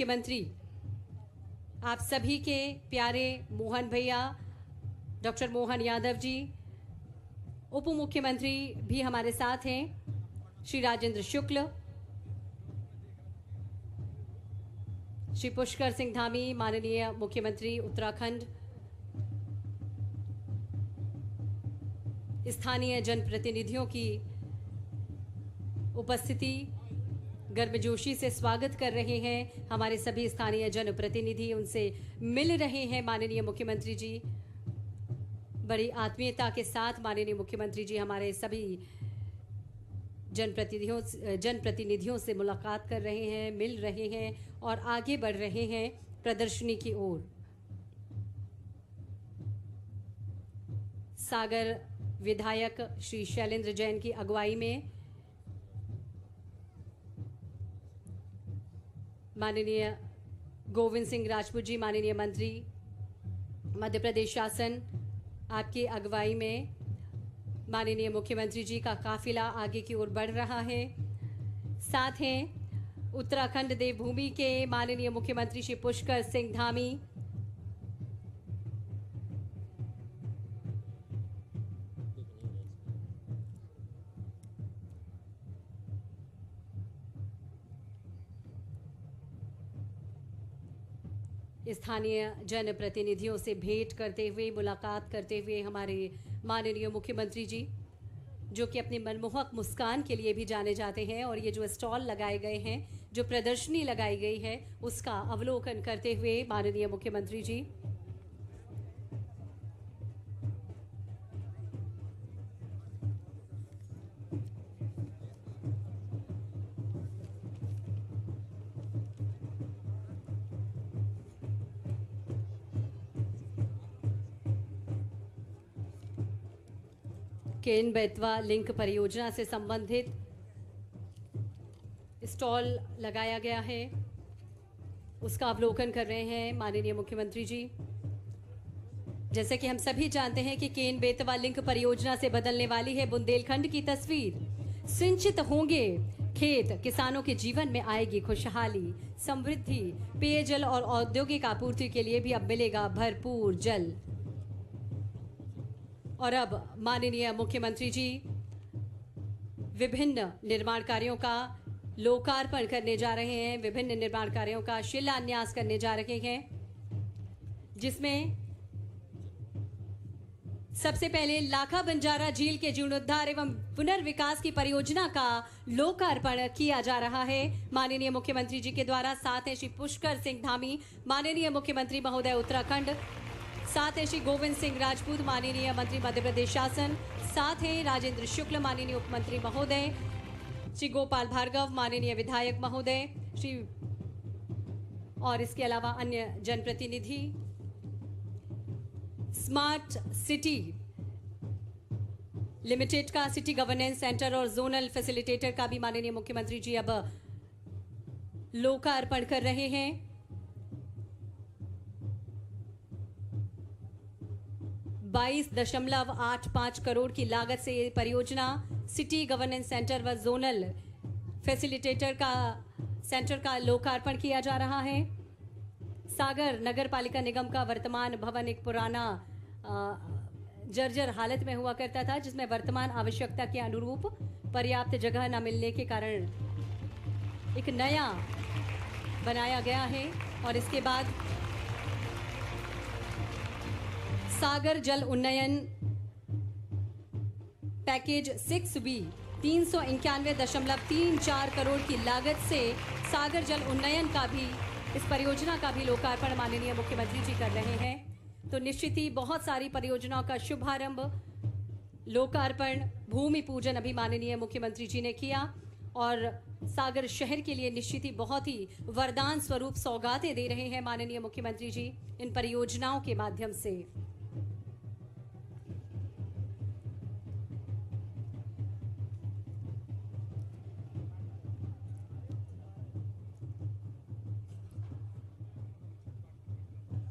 मुख्यमंत्री आप सभी के प्यारे मोहन भैया, डॉक्टर मोहन यादव जी, उप मुख्यमंत्री भी हमारे साथ हैं, श्री राजेंद्र शुक्ल, श्री पुष्कर सिंह धामी, माननीय मुख्यमंत्री उत्तराखंड, स्थानीय जनप्रतिनिधियों की उपस्थिति गर्मजोशी से स्वागत कर रहे हैं। हमारे सभी स्थानीय जनप्रतिनिधि उनसे मिल रहे हैं। माननीय मुख्यमंत्री जी बड़ी आत्मीयता के साथ माननीय मुख्यमंत्री जी हमारे सभी जनप्रतिनिधियों से मुलाकात कर रहे हैं, मिल रहे हैं और आगे बढ़ रहे हैं प्रदर्शनी की ओर। सागर विधायक श्री शैलेंद्र जैन की अगुवाई में माननीय गोविंद सिंह राजपूत जी, माननीय मंत्री मध्य प्रदेश शासन, आपकी अगुवाई में माननीय मुख्यमंत्री जी का काफिला आगे की ओर बढ़ रहा है। साथ हैं उत्तराखंड देवभूमि के माननीय मुख्यमंत्री श्री पुष्कर सिंह धामी, स्थानीय जनप्रतिनिधियों से भेंट करते हुए, मुलाकात करते हुए हमारे माननीय मुख्यमंत्री जी, जो कि अपनी मनमोहक मुस्कान के लिए भी जाने जाते हैं, और ये जो स्टॉल लगाए गए हैं, जो प्रदर्शनी लगाई गई है, उसका अवलोकन करते हुए माननीय मुख्यमंत्री जी केन बेतवा लिंक परियोजना से संबंधित स्टॉल लगाया गया है, उसका अवलोकन कर रहे हैं माननीय मुख्यमंत्री जी। जैसे कि हम सभी जानते हैं कि केन बेतवा लिंक परियोजना से बदलने वाली है बुंदेलखंड की तस्वीर। सिंचित होंगे खेत, किसानों के जीवन में आएगी खुशहाली, समृद्धि, पेयजल और औद्योगिक आपूर्ति के लिए भी अब मिलेगा भरपूर जल। और अब माननीय मुख्यमंत्री जी विभिन्न निर्माण कार्यों का लोकार्पण करने जा रहे हैं, विभिन्न निर्माण कार्यों का शिलान्यास करने जा रहे हैं, जिसमें सबसे पहले लाखा बंजारा झील के जीर्णोद्धार एवं पुनर्विकास की परियोजना का लोकार्पण किया जा रहा है माननीय मुख्यमंत्री जी के द्वारा। साथ हैं श्री पुष्कर सिंह धामी, माननीय मुख्यमंत्री महोदय उत्तराखंड, साथ हैं श्री गोविंद सिंह राजपूत, माननीय मंत्री मध्य प्रदेश शासन, साथ हैं राजेंद्र शुक्ल, माननीय उपमंत्री महोदय, श्री गोपाल भार्गव, माननीय विधायक महोदय, श्री और इसके अलावा अन्य जनप्रतिनिधि। स्मार्ट सिटी लिमिटेड का सिटी गवर्नेंस सेंटर और जोनल फैसिलिटेटर का भी माननीय मुख्यमंत्री जी अब लोकार्पण कर रहे हैं। 22.85 करोड़ की लागत से ये परियोजना सिटी गवर्नेंस सेंटर व जोनल फैसिलिटेटर का सेंटर का लोकार्पण किया जा रहा है। सागर नगर पालिका निगम का वर्तमान भवन एक पुराना जर्जर हालत में हुआ करता था, जिसमें वर्तमान आवश्यकता के अनुरूप पर्याप्त जगह न मिलने के कारण एक नया बनाया गया है। और इसके बाद सागर जल उन्नयन पैकेज 6B 391.34 करोड़ की लागत से सागर जल उन्नयन का भी, इस परियोजना का भी लोकार्पण माननीय मुख्यमंत्री जी कर रहे हैं। तो निश्चित ही बहुत सारी परियोजनाओं का शुभारंभ, लोकार्पण, भूमि पूजन अभी माननीय मुख्यमंत्री जी ने किया, और सागर शहर के लिए निश्चित ही बहुत ही वरदान स्वरूप सौगातें दे रहे हैं माननीय मुख्यमंत्री जी इन परियोजनाओं के माध्यम से।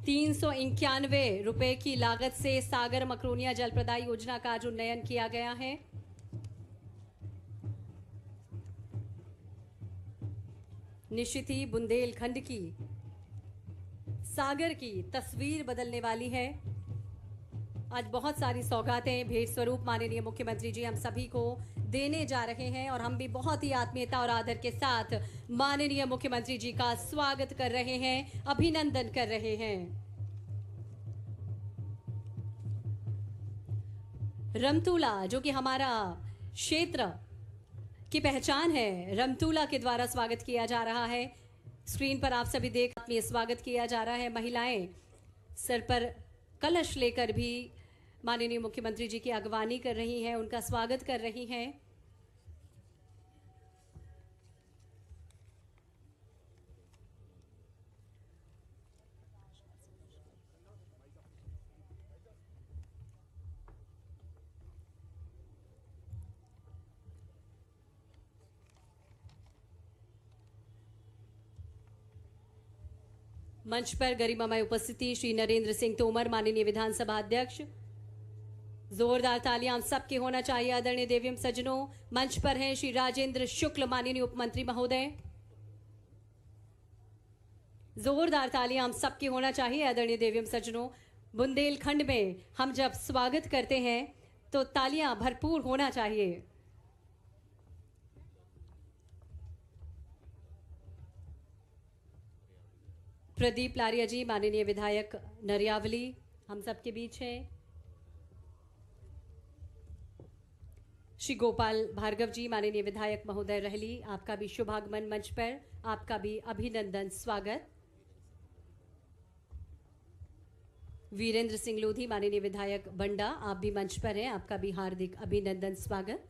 ₹391 की लागत से सागर मकरोनिया जल प्रदाय योजना का आज उन्नयन किया गया है। निश्चित ही बुंदेलखंड की सागर की तस्वीर बदलने वाली है। आज बहुत सारी सौगातें भेंट स्वरूप माननीय मुख्यमंत्री जी हम सभी को देने जा रहे हैं और हम भी बहुत ही आत्मीयता और आदर के साथ माननीय मुख्यमंत्री जी का स्वागत कर रहे हैं, अभिनंदन कर रहे हैं। रमतूला जो कि हमारा क्षेत्र की पहचान है, रमतूला के द्वारा स्वागत किया जा रहा है। स्क्रीन पर आप सभी देख में स्वागत किया जा रहा है। महिलाएं सर पर कलश लेकर भी माननीय मुख्यमंत्री जी की अगवानी कर रही हैं, उनका स्वागत कर रही हैं। मंच पर गरिमामय उपस्थिति श्री नरेंद्र सिंह तोमर, माननीय विधानसभा अध्यक्ष। जोरदार तालियां हम सबके होना चाहिए आदरणीय देवियम सज्जनों। मंच पर हैं श्री राजेंद्र शुक्ल, माननीय उप मंत्री महोदय। जोरदार तालियां हम सबके होना चाहिए आदरणीय देवियम सज्जनों। बुंदेलखंड में हम जब स्वागत करते हैं तो तालियां भरपूर होना चाहिए। प्रदीप लारिया जी, माननीय विधायक नरियावली, हम सबके बीच हैं। श्री गोपाल भार्गव जी, माननीय विधायक महोदय रहली, आपका भी शुभागमन मंच पर, आपका भी अभिनंदन स्वागत। वीरेंद्र सिंह लोधी, माननीय विधायक बंडा, आप भी मंच पर हैं, आपका भी हार्दिक अभिनंदन स्वागत।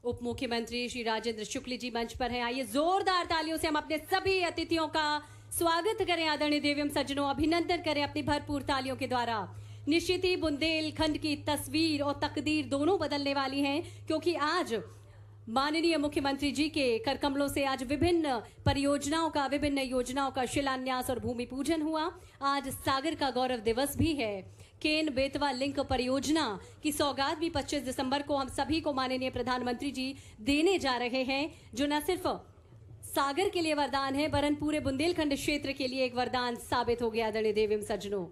उप मुख्यमंत्री श्री राजेंद्र शुक्ल जी मंच पर हैं। आइए जोरदार तालियों से हम अपने सभी अतिथियों का स्वागत करें आदरणीय देवियम सज्जनों, अभिनंदन करें अपनी भरपूर तालियों के द्वारा। निश्चित ही बुंदेलखंड की तस्वीर और तकदीर दोनों बदलने वाली हैं, क्योंकि आज माननीय मुख्यमंत्री जी के करकमलों से आज विभिन्न परियोजनाओं का, विभिन्न योजनाओं का शिलान्यास और भूमि पूजन हुआ। आज सागर का गौरव दिवस भी है। केन बेतवा लिंक परियोजना की सौगात भी 25 दिसंबर को हम सभी को माननीय प्रधानमंत्री जी देने जा रहे हैं, जो न सिर्फ सागर के लिए वरदान है वरन पूरे बुंदेलखंड क्षेत्र के लिए एक वरदान साबित हो गया आदरणीय देवियम सज्जनों।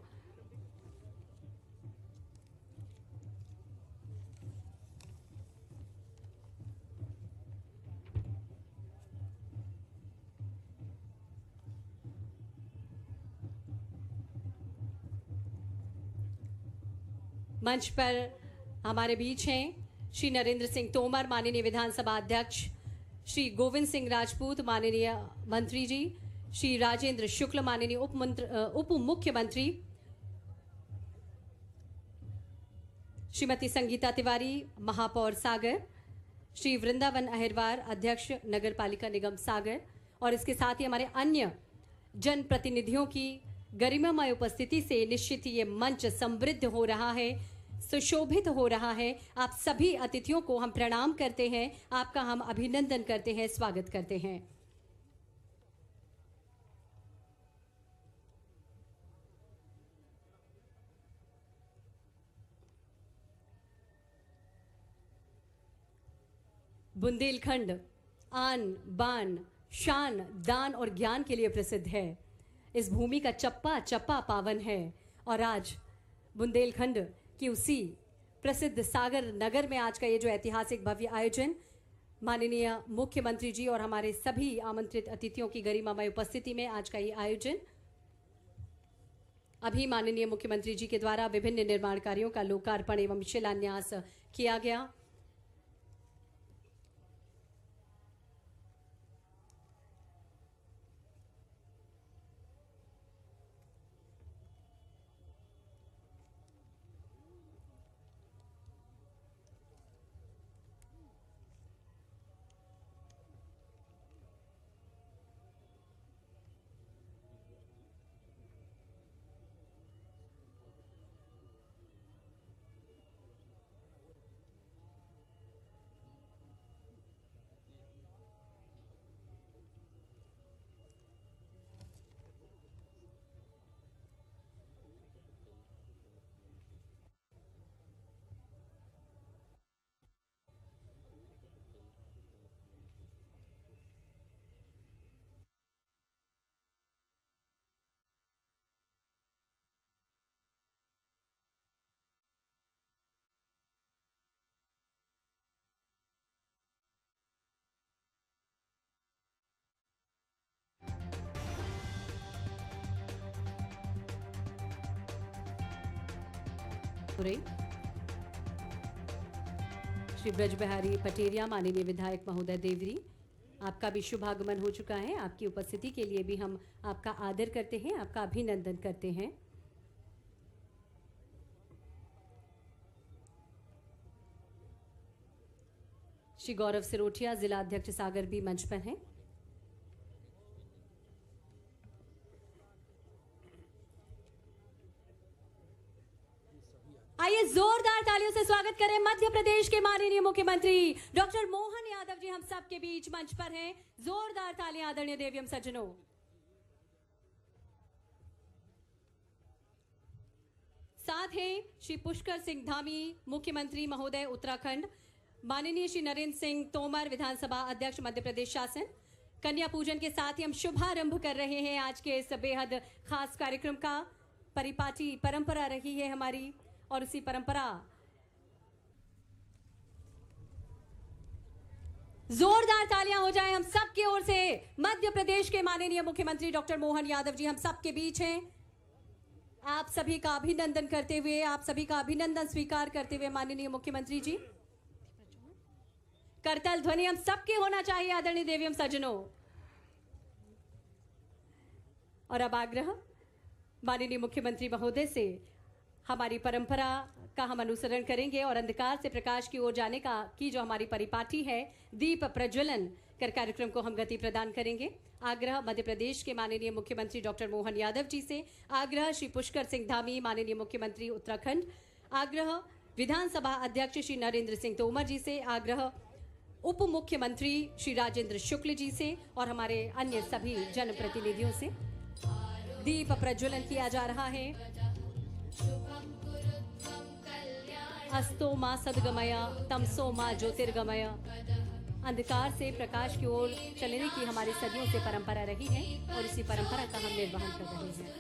मंच पर हमारे बीच हैं श्री नरेंद्र सिंह तोमर, माननीय विधानसभा अध्यक्ष, श्री गोविंद सिंह राजपूत, माननीय मंत्री जी, श्री राजेंद्र शुक्ल, माननीय उप मुख्यमंत्री, श्रीमती संगीता तिवारी, महापौर सागर, श्री वृंदावन अहिरवार, अध्यक्ष नगर पालिका निगम सागर, और इसके साथ ही हमारे अन्य जनप्रतिनिधियों की गरिमामय उपस्थिति से निश्चित ही ये मंच समृद्ध हो रहा है, सुशोभित हो रहा है। आप सभी अतिथियों को हम प्रणाम करते हैं, आपका हम अभिनंदन करते हैं, स्वागत करते हैं। बुंदेलखंड आन बान शान दान और ज्ञान के लिए प्रसिद्ध है। इस भूमि का चप्पा चप्पा पावन है और आज बुंदेलखंड की उसी प्रसिद्ध सागर नगर में आज का ये जो ऐतिहासिक भव्य आयोजन माननीय मुख्यमंत्री जी और हमारे सभी आमंत्रित अतिथियों की गरिमामय उपस्थिति में आज का ये आयोजन अभी माननीय मुख्यमंत्री जी के द्वारा विभिन्न निर्माण कार्यों का लोकार्पण एवं शिलान्यास किया गया। पुरे श्री ब्रज बिहारी पटेरिया माननीय विधायक महोदय देवरी, आपका भी शुभागमन हो चुका है। आपकी उपस्थिति के लिए भी हम आपका आदर करते हैं, आपका अभिनंदन करते हैं। श्री गौरव सिरोठिया जिला अध्यक्ष सागर भी मंच पर हैं। आइए जोरदार तालियों से स्वागत करें मध्य प्रदेश के माननीय मुख्यमंत्री डॉक्टर मोहन यादव जी हम सबके बीच मंच पर हैं। जोरदार तालियां आदरणीय देवियम सज्जनों। साथ ही श्री पुष्कर सिंह धामी मुख्यमंत्री महोदय उत्तराखंड, माननीय श्री नरेंद्र सिंह तोमर विधानसभा अध्यक्ष मध्य प्रदेश शासन। कन्या पूजन के साथ ही हम शुभारंभ कर रहे हैं आज के इस बेहद खास कार्यक्रम का। परिपाटी परंपरा रही है हमारी और उसी परंपरा जोरदार तालियां हो जाएं हम सब की ओर से। मध्य प्रदेश के माननीय मुख्यमंत्री डॉक्टर मोहन यादव जी हम सब के बीच हैं। आप सभी का अभिनंदन करते हुए, आप सभी का अभिनंदन स्वीकार करते हुए माननीय मुख्यमंत्री जी, करतल ध्वनि हम सबके होना चाहिए आदरणीय देवियम सज्जनों। और अब आग्रह माननीय मुख्यमंत्री महोदय से हमारी परंपरा का हम अनुसरण करेंगे और अंधकार से प्रकाश की ओर जाने की जो हमारी परिपाटी है, दीप प्रज्वलन कर कार्यक्रम को हम गति प्रदान करेंगे। आग्रह मध्य प्रदेश के माननीय मुख्यमंत्री डॉक्टर मोहन यादव जी से, आग्रह श्री पुष्कर सिंह धामी माननीय मुख्यमंत्री उत्तराखंड, आग्रह विधानसभा अध्यक्ष श्री नरेंद्र सिंह तोमर जी से, आग्रह उप मुख्यमंत्री श्री राजेंद्र शुक्ल जी से और हमारे अन्य सभी जनप्रतिनिधियों से दीप प्रज्वलन किया जा रहा है। अस्तो मा सद्गमय तमसो मा ज्योतिर्गमय, अंधकार से प्रकाश की ओर चलने की हमारी सदियों से परंपरा रही है और इसी परंपरा का हम निर्वहन कर रहे हैं।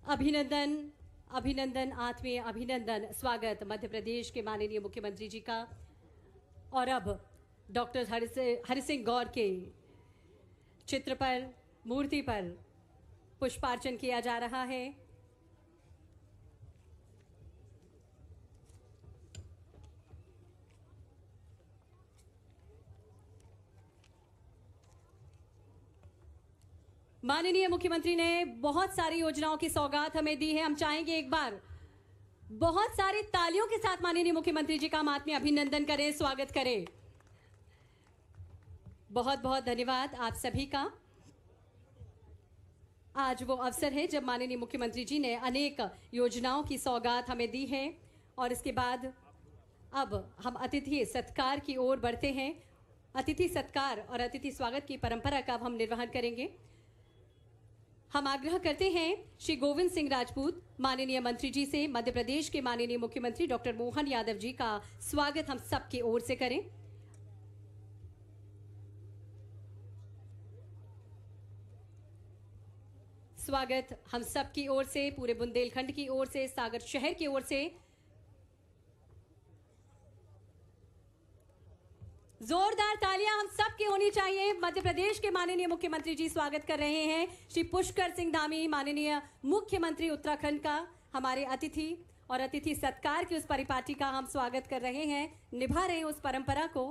अभिनंदन अभिनंदन आत्मीय अभिनंदन, स्वागत मध्य प्रदेश के माननीय मुख्यमंत्री जी का। और अब डॉक्टर हरि सिंह गौर के चित्र पर, मूर्ति पर पुष्पार्चन किया जा रहा है। माननीय मुख्यमंत्री ने बहुत सारी योजनाओं की सौगात हमें दी है। हम चाहेंगे एक बार बहुत सारी तालियों के साथ माननीय मुख्यमंत्री जी का हम आत्मीय अभिनंदन करें, स्वागत करें। बहुत बहुत धन्यवाद आप सभी का। आज वो अवसर है जब माननीय मुख्यमंत्री जी ने अनेक योजनाओं की सौगात हमें दी है और इसके बाद अब हम अतिथि सत्कार की ओर बढ़ते हैं। अतिथि सत्कार और अतिथि स्वागत की परंपरा का अब हम निर्वहन करेंगे। हम आग्रह करते हैं श्री गोविंद सिंह राजपूत माननीय मंत्री जी से मध्य प्रदेश के माननीय मुख्यमंत्री डॉक्टर मोहन यादव जी का स्वागत हम सबकी ओर से करें। स्वागत हम सबकी ओर से, पूरे बुंदेलखंड की ओर से, सागर शहर की ओर से जोरदार तालियां हम सब की होनी चाहिए। मध्य प्रदेश के माननीय मुख्यमंत्री जी स्वागत कर रहे हैं श्री पुष्कर सिंह धामी माननीय मुख्यमंत्री उत्तराखंड का। हमारे अतिथि और अतिथि सत्कार की उस परिपाटी का हम स्वागत कर रहे हैं, निभा रहे हैं उस परंपरा को।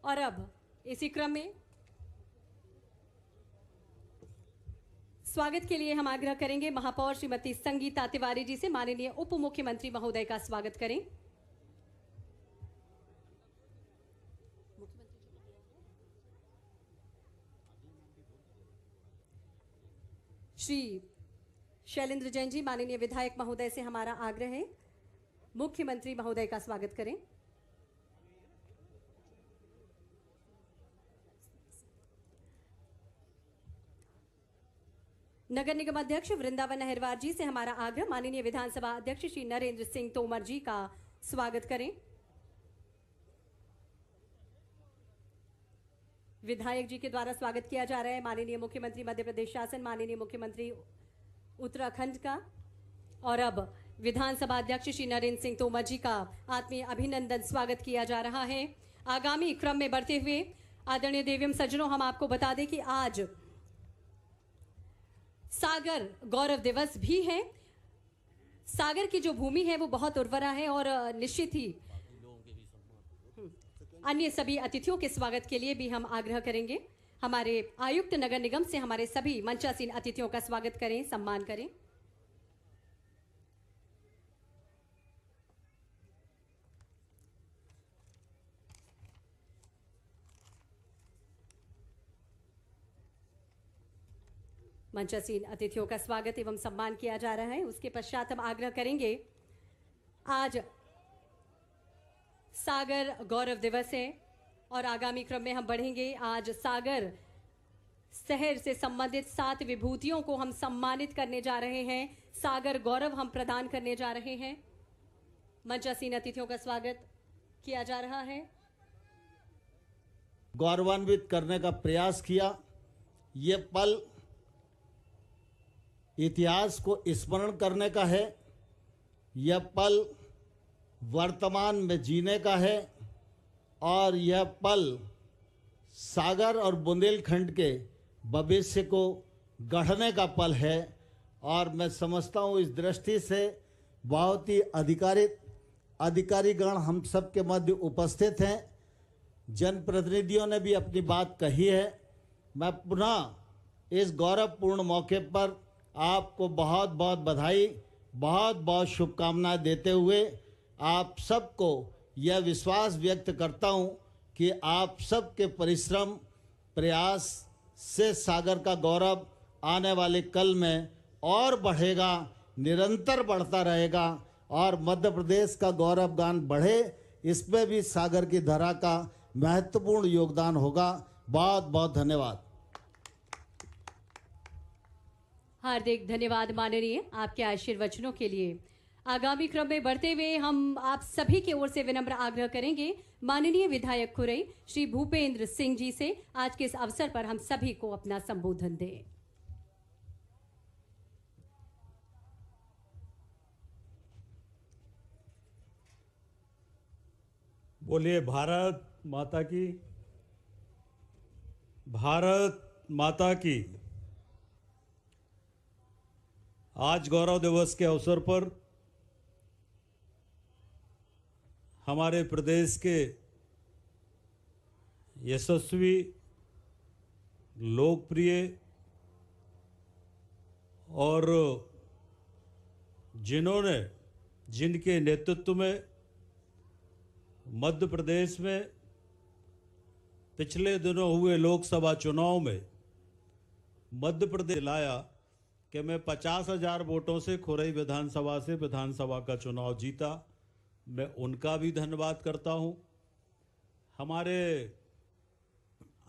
और अब इसी क्रम में स्वागत के लिए हम आग्रह करेंगे महापौर श्रीमती संगीता तिवारी जी से, माननीय उप मुख्यमंत्री महोदय का स्वागत करें। श्री शैलेंद्र जैन जी माननीय विधायक महोदय से हमारा आग्रह है मुख्यमंत्री महोदय का स्वागत करें। नगर निगम अध्यक्ष वृंदावन अहिरवार जी से हमारा आग्रह, माननीय विधानसभा अध्यक्ष श्री नरेंद्र सिंह तोमर जी का स्वागत करें। विधायक जी के द्वारा स्वागत किया जा रहा है माननीय मुख्यमंत्री मध्य प्रदेश शासन, माननीय मुख्यमंत्री उत्तराखंड का। और अब विधानसभा अध्यक्ष श्री नरेंद्र सिंह तोमर जी का आत्मीय अभिनंदन स्वागत किया जा रहा है। आगामी क्रम में बढ़ते हुए आदरणीय देवियम सज्जनों, हम आपको बता दें कि आज सागर गौरव दिवस भी है। सागर की जो भूमि है वो बहुत उर्वरा है और निश्चित ही अन्य सभी अतिथियों के स्वागत के लिए भी हम आग्रह करेंगे। हमारे आयुक्त नगर निगम से हमारे सभी मंचासीन अतिथियों का स्वागत करें, सम्मान करें। मंचासीन अतिथियों का स्वागत एवं सम्मान किया जा रहा है। उसके पश्चात हम आग्रह करेंगे, आज सागर गौरव दिवस है और आगामी क्रम में हम बढ़ेंगे। आज सागर शहर से संबंधित 7 विभूतियों को हम सम्मानित करने जा रहे हैं। सागर गौरव हम प्रदान करने जा रहे हैं। मंचासीन अतिथियों का स्वागत किया जा रहा है। गौरवान्वित करने का प्रयास किया। ये पल इतिहास को स्मरण करने का है। यह पल वर्तमान में जीने का है और यह पल सागर और बुंदेलखंड के भविष्य को गढ़ने का पल है। और मैं समझता हूँ इस दृष्टि से बहुत ही अधिकारीगण हम सब के मध्य उपस्थित हैं। जनप्रतिनिधियों ने भी अपनी बात कही है। मैं पुनः इस गौरवपूर्ण मौके पर आपको बहुत बहुत बधाई, बहुत बहुत शुभकामनाएं देते हुए आप सबको यह विश्वास व्यक्त करता हूं कि आप सबके परिश्रम प्रयास से सागर का गौरव आने वाले कल में और बढ़ेगा, निरंतर बढ़ता रहेगा और मध्य प्रदेश का गौरव गान बढ़े, इसमें भी सागर की धरा का महत्वपूर्ण योगदान होगा। बहुत बहुत धन्यवाद। हार्दिक धन्यवाद माननीय, आपके आशीर्वचनों के लिए। आगामी क्रम में बढ़ते हुए हम आप सभी की ओर से विनम्र आग्रह करेंगे माननीय विधायक खुरई श्री भूपेंद्र सिंह जी से आज के इस अवसर पर हम सभी को अपना संबोधन दें। बोलिए भारत माता की, भारत माता की। आज गौरव दिवस के अवसर पर हमारे प्रदेश के यशस्वी, लोकप्रिय और जिनके नेतृत्व में मध्य प्रदेश में पिछले दिनों हुए लोकसभा चुनाव में मध्य प्रदेश लाया कि मैं 50,000 वोटों से खुरई विधानसभा से विधानसभा का चुनाव जीता। मैं उनका भी धन्यवाद करता हूं। हमारे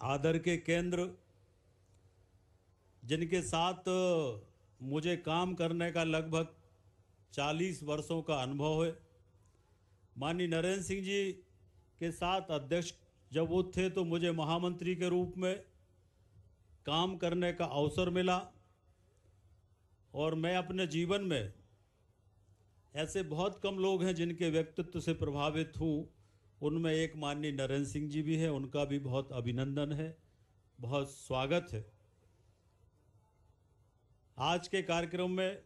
आदर के केंद्र जिनके साथ मुझे काम करने का लगभग 40 वर्षों का अनुभव है, माननीय नरेंद्र सिंह जी के साथ अध्यक्ष जब वो थे तो मुझे महामंत्री के रूप में काम करने का अवसर मिला और मैं अपने जीवन में ऐसे बहुत कम लोग हैं जिनके व्यक्तित्व से प्रभावित हूँ। उनमें एक माननीय नरेंद्र सिंह जी भी हैं, उनका भी बहुत अभिनंदन है, बहुत स्वागत है। आज के कार्यक्रम में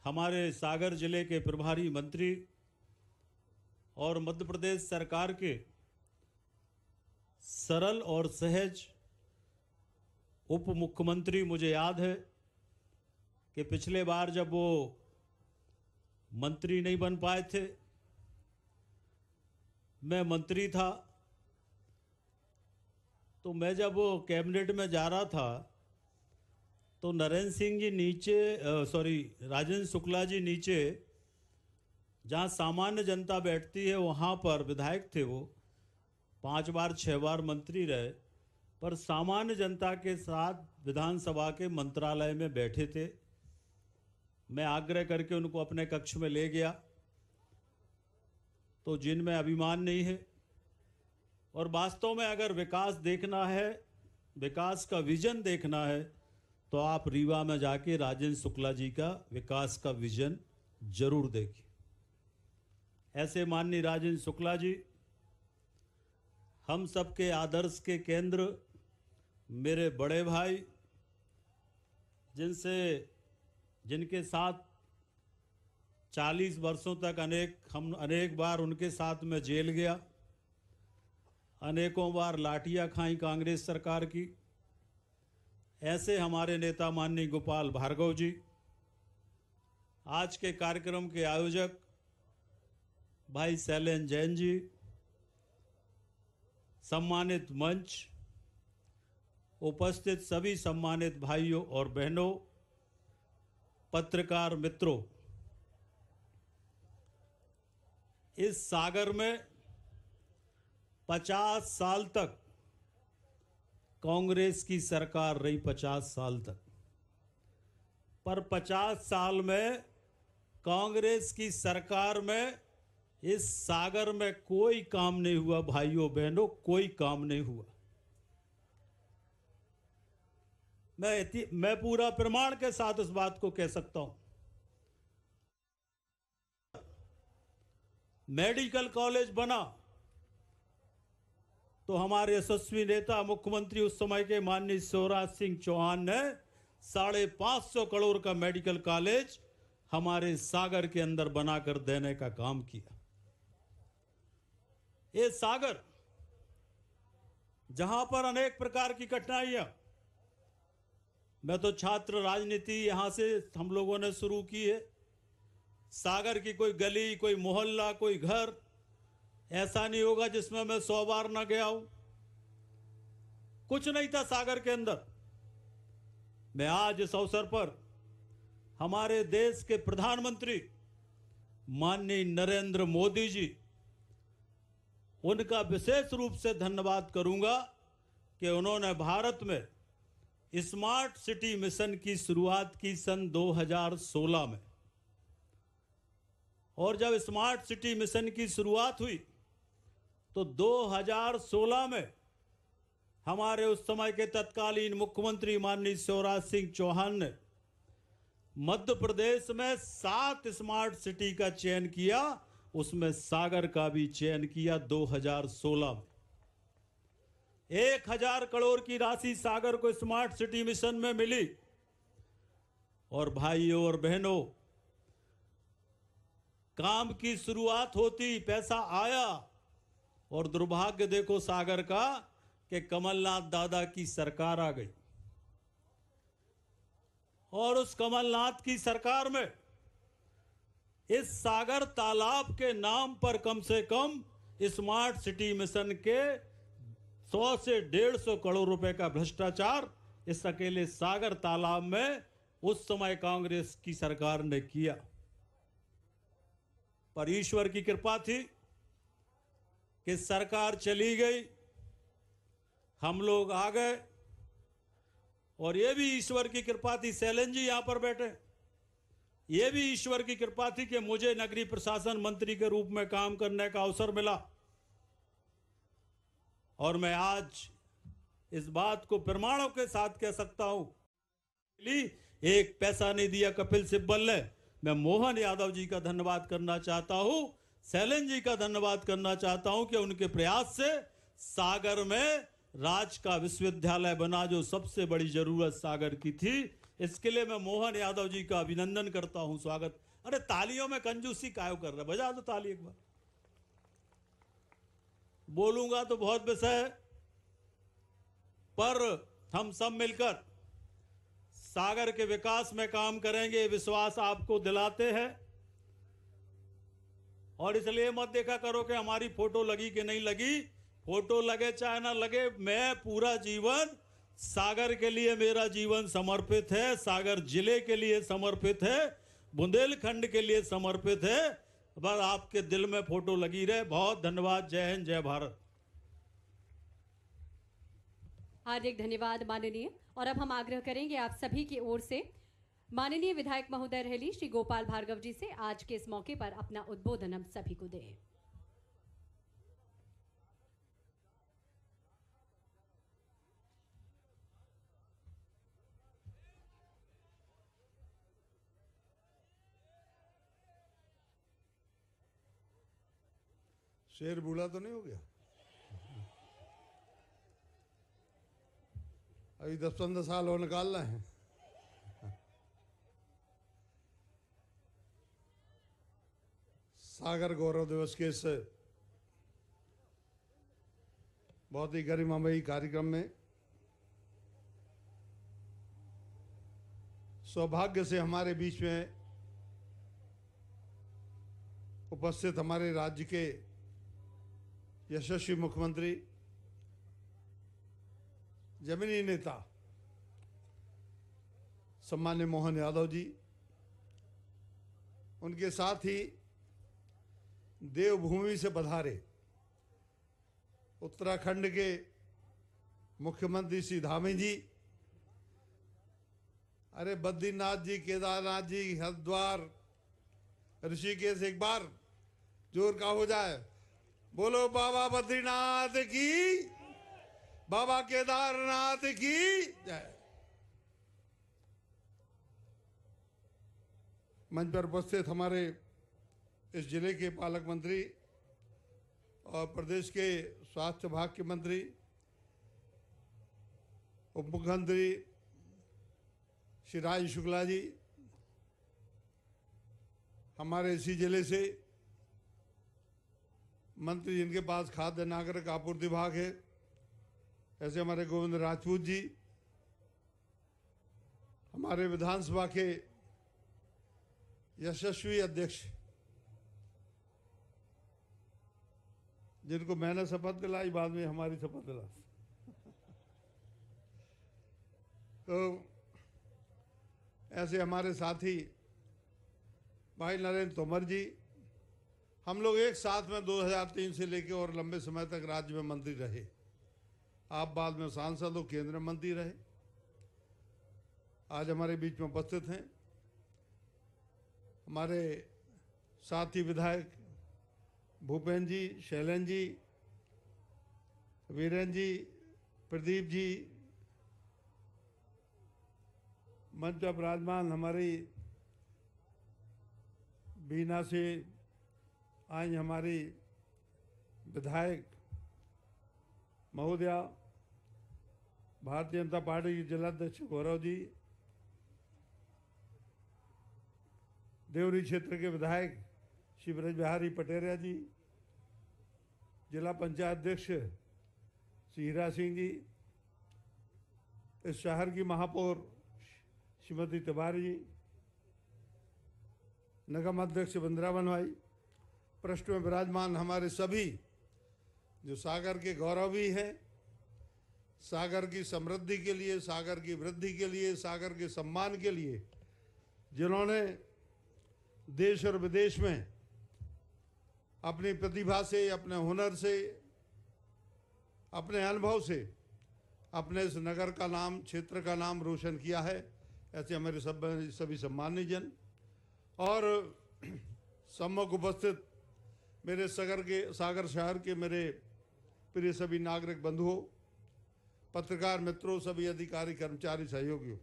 हमारे सागर जिले के प्रभारी मंत्री और मध्य प्रदेश सरकार के सरल और सहज उप मुख्यमंत्री, मुझे याद है कि पिछले बार जब वो मंत्री नहीं बन पाए थे, मैं मंत्री था, तो मैं जब वो कैबिनेट में जा रहा था तो नरेंद्र सिंह जी राजेंद्र शुक्ला जी नीचे जहाँ सामान्य जनता बैठती है वहाँ पर विधायक थे। वो 5 बार 6 बार मंत्री रहे, पर सामान्य जनता के साथ विधानसभा के मंत्रालय में बैठे थे। मैं आग्रह करके उनको अपने कक्ष में ले गया, तो जिनमें अभिमान नहीं है और वास्तव में अगर विकास देखना है, विकास का विजन देखना है, तो आप रीवा में जाके राजेंद्र शुक्ला जी का विकास का विजन जरूर देखिए। ऐसे माननीय राजेंद्र शुक्ला जी हम सबके आदर्श के केंद्र, मेरे बड़े भाई, जिनके साथ 40 वर्षों तक अनेक बार उनके साथ में जेल गया, अनेकों बार लाठियां खाई कांग्रेस सरकार की। ऐसे हमारे नेता माननीय गोपाल भार्गव जी, आज के कार्यक्रम के आयोजक भाई शैलेंद्र जैन जी, सम्मानित मंच, उपस्थित सभी सम्मानित भाइयों और बहनों, पत्रकार मित्रों, इस सागर में 50 साल तक कांग्रेस की सरकार रही, 50 साल तक, पर 50 साल में कांग्रेस की सरकार में इस सागर में कोई काम नहीं हुआ भाइयों बहनों, कोई काम नहीं हुआ। मैं पूरा प्रमाण के साथ इस बात को कह सकता हूं। मेडिकल कॉलेज बना तो हमारे यशस्वी नेता मुख्यमंत्री उस समय के माननीय शिवराज सिंह चौहान ने 550 करोड़ का मेडिकल कॉलेज हमारे सागर के अंदर बनाकर देने का काम किया। ये सागर जहां पर अनेक प्रकार की कठिनाइयां, मैं तो छात्र राजनीति यहां से हम लोगों ने शुरू की है। सागर की कोई गली, कोई मोहल्ला, कोई घर ऐसा नहीं होगा जिसमें मैं 100 बार ना गया हूं। कुछ नहीं था सागर के अंदर। मैं आज इस अवसर पर हमारे देश के प्रधानमंत्री माननीय नरेंद्र मोदी जी, उनका विशेष रूप से धन्यवाद करूंगा कि उन्होंने भारत में स्मार्ट सिटी मिशन की शुरुआत की सन 2016 में। और जब स्मार्ट सिटी मिशन की शुरुआत हुई तो 2016 में हमारे उस समय के तत्कालीन मुख्यमंत्री माननीय शिवराज सिंह चौहान ने मध्य प्रदेश में 7 स्मार्ट सिटी का चयन किया, उसमें सागर का भी चयन किया 2016 में। 1000 करोड़ की राशि सागर को स्मार्ट सिटी मिशन में मिली। और भाइयों और बहनों, काम की शुरुआत होती, पैसा आया, और दुर्भाग्य देखो सागर का कि कमलनाथ दादा की सरकार आ गई। और उस कमलनाथ की सरकार में इस सागर तालाब के नाम पर कम से कम स्मार्ट सिटी मिशन के 100 से 150 करोड़ रुपए का भ्रष्टाचार इस अकेले सागर तालाब में उस समय कांग्रेस की सरकार ने किया। पर ईश्वर की कृपा थी कि सरकार चली गई, हम लोग आ गए, और यह भी ईश्वर की कृपा थी, शैलेंद्र जी यहां पर बैठे, यह भी ईश्वर की कृपा थी कि मुझे नगरीय प्रशासन मंत्री के रूप में काम करने का अवसर मिला। और मैं आज इस बात को प्रमाणों के साथ कह सकता हूं, एक पैसा नहीं दिया कपिल सिब्बल ने। मैं मोहन यादव जी का धन्यवाद करना चाहता हूं, शैलेंद्र जी का धन्यवाद करना चाहता हूं कि उनके प्रयास से सागर में राज का विश्वविद्यालय बना, जो सबसे बड़ी जरूरत सागर की थी। इसके लिए मैं मोहन यादव जी का अभिनंदन करता हूं, स्वागत। अरे तालियों में कंजूसी कायो कर रहे, बजा दो ताली एक बार। बोलूंगा तो बहुत विषय है, पर हम सब मिलकर सागर के विकास में काम करेंगे, विश्वास आपको दिलाते हैं। और इसलिए मत देखा करो कि हमारी फोटो लगी कि नहीं लगी, फोटो लगे चाहे ना लगे, मैं पूरा जीवन सागर के लिए, मेरा जीवन समर्पित है, सागर जिले के लिए समर्पित है, बुंदेलखंड के लिए समर्पित है। बस आपके दिल में फोटो लगी रहे। बहुत धन्यवाद। जय हिंद, जय भारत। हार्दिक धन्यवाद माननीय। और अब हम आग्रह करेंगे आप सभी की ओर से माननीय विधायक महोदय रहेली श्री गोपाल भार्गव जी से आज के इस मौके पर अपना उद्बोधन हम सभी को दें। शेर बूढ़ा तो नहीं हो गया? अभी 10-15 साल और निकालना है। सागर गौरव दिवस के इस बहुत ही गरिमामयी कार्यक्रम में सौभाग्य से हमारे बीच में उपस्थित हमारे राज्य के यशस्वी मुख्यमंत्री, जमीनी नेता सम्मान्य मोहन यादव जी, उनके साथ ही देवभूमि से पधारे उत्तराखंड के मुख्यमंत्री श्री धामी जी, अरे बद्रीनाथ जी, केदारनाथ जी, हरिद्वार, ऋषिकेश, एक बार जोर का हो जाए, बोलो बाबा बद्रीनाथ की, बाबा केदारनाथ की जय। मंच पर उपस्थित हमारे इस जिले के पालक मंत्री और प्रदेश के स्वास्थ्य विभाग के मंत्री, उप मुख्यमंत्री श्री राज शुक्ला जी, हमारे इसी जिले से मंत्री जिनके पास खाद्य नागरिक आपूर्ति विभाग है, ऐसे हमारे गोविंद राजपूत जी, हमारे विधानसभा के यशस्वी अध्यक्ष जिनको मैंने शपथ दिलाई, बाद में हमारी शपथ दिला, तो ऐसे हमारे साथी भाई नरेंद्र तोमर जी, हम लोग एक साथ में 2003 से लेकर और लंबे समय तक राज्य में मंत्री रहे। आप बाद में सांसद और केंद्रीय मंत्री रहे। आज हमारे बीच में उपस्थित हैं हमारे साथी विधायक भूपेंद्र जी, शैलेंद्र जी, वीरेंद्र जी, प्रदीप जी, मंच पर विराजमान हमारी बीना से आई हमारी विधायक महोदया, भारतीय जनता पार्टी के जिलाध्यक्ष गौरव जी, देवरी क्षेत्र के विधायक श्री ब्रज बिहारी पटेरिया जी, जिला पंचायत अध्यक्ष श्री हीरा सिंह जी, इस शहर की महापौर श्रीमती तिवारी जी, निगम अध्यक्ष वृंदावन भाई, पृष्ठ में विराजमान हमारे सभी जो सागर के गौरव भी हैं, सागर की समृद्धि के लिए, सागर की वृद्धि के लिए, सागर के सम्मान के लिए जिन्होंने देश और विदेश में अपनी प्रतिभा से, अपने हुनर से, अपने अनुभव से अपने इस नगर का नाम, क्षेत्र का नाम रोशन किया है, ऐसे हमारे सभी सम्मानित जन और सम्मुख उपस्थित मेरे सागर शहर के मेरे प्रिय सभी नागरिक बंधुओं, पत्रकार मित्रों, सभी अधिकारी, कर्मचारी, सहयोगियों।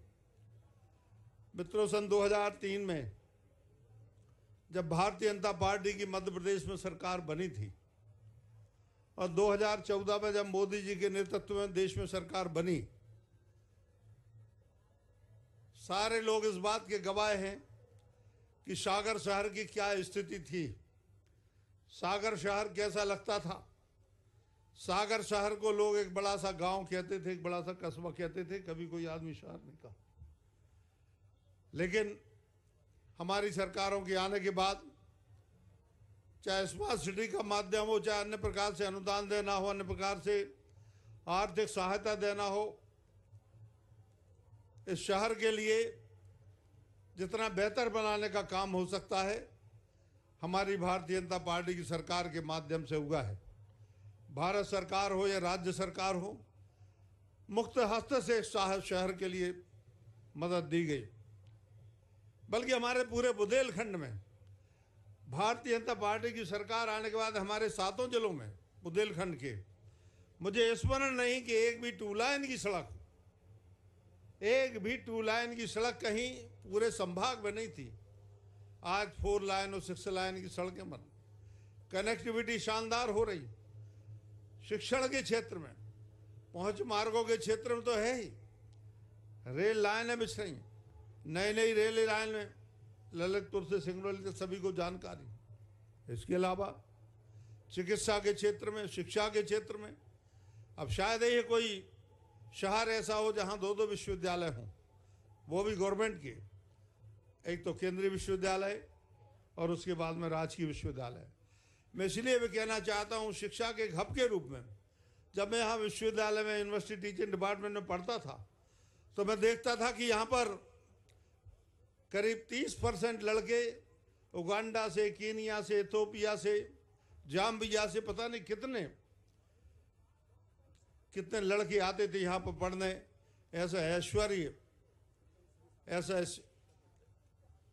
मित्रों, सन 2003 में जब भारतीय जनता पार्टी की मध्य प्रदेश में सरकार बनी थी और 2014 में जब मोदी जी के नेतृत्व में देश में सरकार बनी, सारे लोग इस बात के गवाह हैं कि सागर शहर की क्या स्थिति थी, सागर शहर कैसा लगता था। सागर शहर को लोग एक बड़ा सा गांव कहते थे, एक बड़ा सा कस्बा कहते थे, कभी कोई आदमी शहर नहीं कहा। लेकिन हमारी सरकारों के आने के बाद, चाहे स्मार्ट सिटी का माध्यम हो, चाहे अन्य प्रकार से अनुदान देना हो, अन्य प्रकार से आर्थिक सहायता देना हो, इस शहर के लिए जितना बेहतर बनाने का काम हो सकता है, हमारी भारतीय जनता पार्टी की सरकार के माध्यम से हुआ है। भारत सरकार हो या राज्य सरकार हो, मुक्त हस्त से शहर के लिए मदद दी गई। बल्कि हमारे पूरे बुंदेलखंड में भारतीय जनता पार्टी की सरकार आने के बाद हमारे 7 जिलों में बुंदेलखंड के मुझे स्मरण नहीं कि एक भी 2 लाइन की सड़क कहीं पूरे संभाग में नहीं थी। आज 4 लाइन और 6 लाइन की सड़कें बन, कनेक्टिविटी शानदार हो रही। शिक्षण के क्षेत्र में, पहुंच मार्गों के क्षेत्र में तो है ही, रेल लाइनें बिछ रही, नई रेल लाइन में ललितपुर से सिंगरौली तक सभी को जानकारी। इसके अलावा चिकित्सा के क्षेत्र में, शिक्षा के क्षेत्र में, अब शायद ही कोई शहर ऐसा हो जहां 2 विश्वविद्यालय हों, वो भी गवर्नमेंट के, एक तो केंद्रीय विश्वविद्यालय और उसके बाद में राजकीय विश्वविद्यालय। मैं इसलिए भी कहना चाहता हूं, शिक्षा के एक हब के रूप में, जब मैं यहाँ विश्वविद्यालय में यूनिवर्सिटी टीचिंग डिपार्टमेंट में पढ़ता था तो मैं देखता था कि यहाँ पर करीब 30% लड़के उगांडा से, कीनिया से, इथियोपिया से, जाम्बिया से, पता नहीं कितने लड़के आते थे यहाँ पर पढ़ने। ऐसा ऐश्वर्य, ऐसा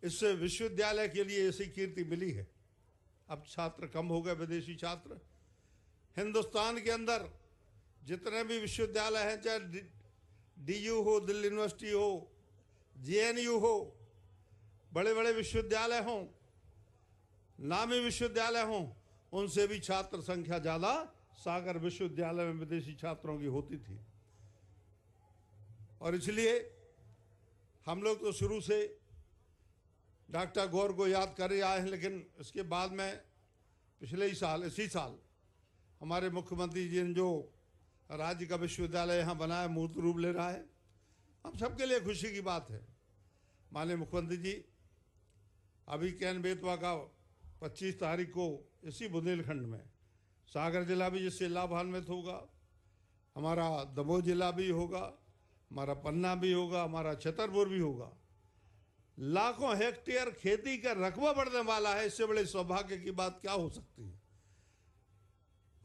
इससे विश्वविद्यालय के लिए ऐसी कीर्ति मिली है। अब छात्र कम हो गए, विदेशी छात्र। हिंदुस्तान के अंदर जितने भी विश्वविद्यालय हैं, चाहे DU हो, दिल्ली यूनिवर्सिटी हो, JNU हो, बड़े बड़े विश्वविद्यालय हों, नामी विश्वविद्यालय हों, उनसे भी छात्र संख्या ज़्यादा सागर विश्वविद्यालय में विदेशी छात्रों की होती थी। और इसलिए हम लोग तो शुरू से डॉक्टर गौर को याद कर ही आए हैं, लेकिन इसके बाद में इसी साल हमारे मुख्यमंत्री जी ने जो राज्य का विश्वविद्यालय यहाँ बनाया, मूर्त रूप ले रहा है। हम सबके लिए खुशी की बात है। माननीय मुख्यमंत्री जी अभी कैन बेतवा का 25 तारीख को इसी बुंदेलखंड में, सागर जिला भी जिससे लाभान्वित होगा, हमारा दमोह जिला भी होगा, हमारा पन्ना भी होगा, हमारा छतरपुर भी होगा। लाखों हेक्टेयर खेती का रकबा बढ़ने वाला है। इससे बड़े सौभाग्य की बात क्या हो सकती है।